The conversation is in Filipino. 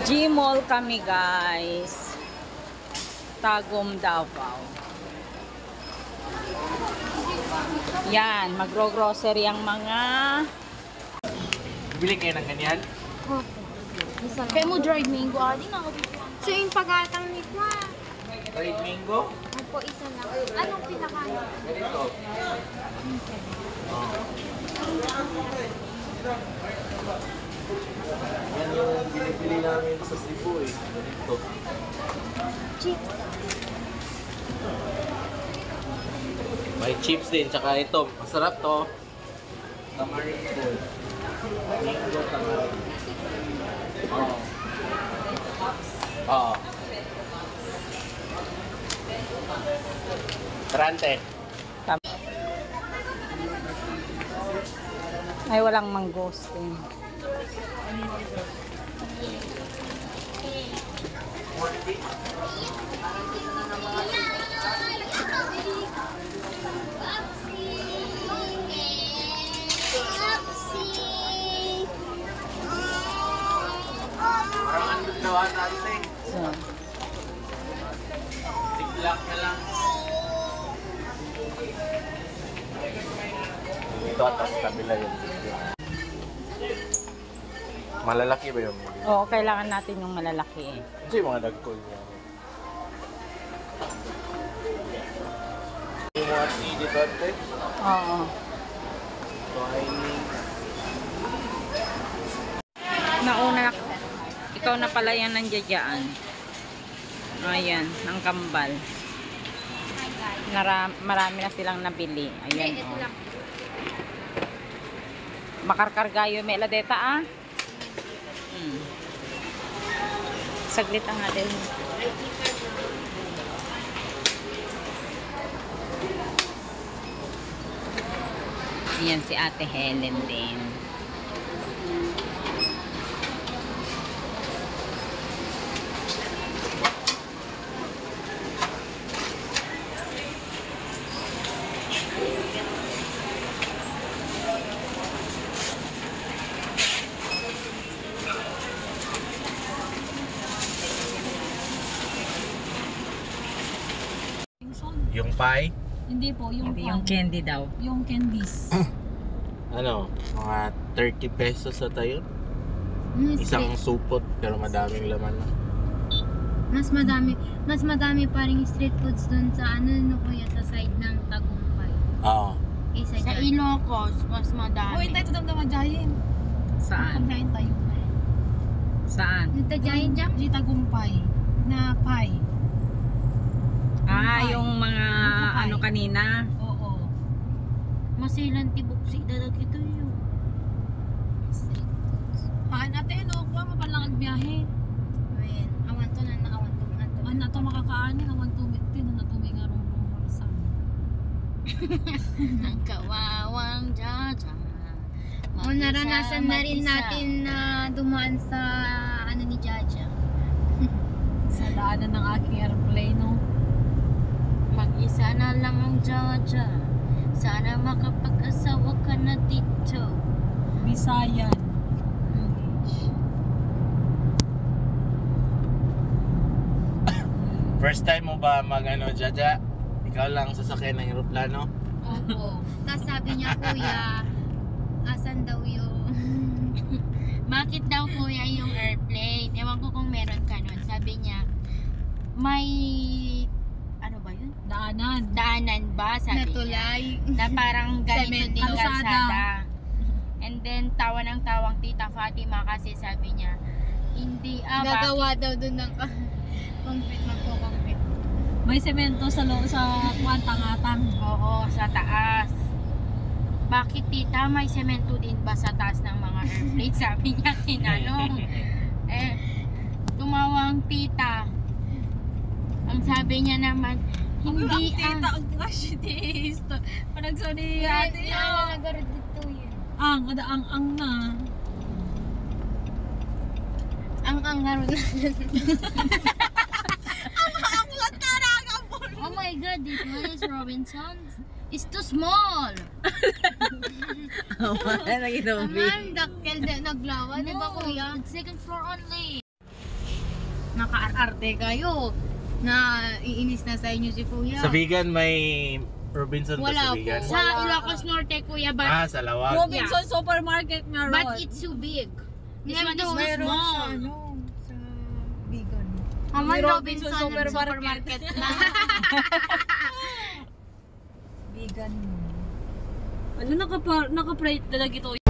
G-Mall kami guys. Tagum, Davao. Yan, magro-grocery ang mga... Bili kayo ng ganyan? Opo. Kaya mo dried mango, adi na ako. So yung pagatang ni Kwa. Dried mango? Opo, isa lang. Anong pinakain? Ganito. Yan yung binibili namin sa Cebu eh. Ganito. Chips. May chips din, tsaka ito. Masarap to. Tamarind po. Mango tamarind. Oo. Oo. Trante. Ay, walang mangosteen. Parang ano daw natin. So, Tiglak na lang. Ito atas kabila yun. Malalaki ba yung mga? oo, kailangan natin yung malalaki eh. Ito yung mga dagkol niya. Yung mga tea dito ate. Oo. Nauna na, ikaw na pala yan nandiyan. Ayan, ng kambal. Marami na silang nabili. Ayan, oh. Makarkargayo may ladeta ah. Saglit ang atin. Ayan si Ate Helen din. Yung pie? Hindi po, yung Hindi, yung candy daw. yung candies. Ano? Mga 30 pesos sa tayo? Isang supot pero madaming laman na. Mas madami pa rin street foods dun sa ano no kuya sa side ng Tagumpay. Oo. Sa Ilocos, mas madami. Uy, tayo damdaman dyahin. Saan? Pagkain tayo. Saan? Yung tadyahin dyan? Di tagumpay na pie. Ah, Pie. yung mga Pie. ano kanina. Oo. Masilan tibok si dadag ito yun. Haan ate, no? Kuha mo pa lang agbiyahe. Ayan, awan to. Ano na to makakaanin? Awan tumit din. Ano tumit nga rong rumorsan. Ang kawawang jaja. O naranasan na rin natin na dumaan sa ano ni Jaja. Sa daanan ng aking airplane, no? Mag-isa na lang ang Jaja. Sana makapag-asawa ka na dito. Bisayan. First time mo ba mag ano, Jaja? Ikaw lang sasakyan ng eroplano? Opo. Tapos sabi niya, kuya, asan daw yung... Bakit daw kuya yung airplane? Ewan ko kung meron ka nun. Sabi niya, may... Ano ba yun? Daanan. Daanan ba? Sabi Natulay. niya. Na parang ganito din Kalsada. kalsada. And then, tawa ng tawang Tita Fatima kasi sabi niya, hindi, Gagawa daw dun ng concrete, magko-concrete. May semento sa kuwantangatang. Oo, sa taas. Bakit tita, may semento din ba sa taas ng mga airplane? Sabi niya, tinanong. Tumawang tita. Ang sabi niya naman, hindi Tita, ang kashitis. Panagso ni ate. Nagaro dito yun. Ang na. Ang angaro na. Oh my God, this one is Robinson's. It's too small. Wala na ginabi. Aman, dakkel na naglawa, di ba kuya? It's second floor only. arte kayo. Na iinis na sa inyo si Kuya. Sa vegan may Robinson ba Wala sa vegan? po. Sa Ilocos Norte, kuya, but, Sa Lawag. Robinson Supermarket nga ron. but it's too big. This one is too Meron small. sa vegan. Haman Robinson Robinson Supermarket. Supermarket na. Vegan. Ano naka-prate talaga ito?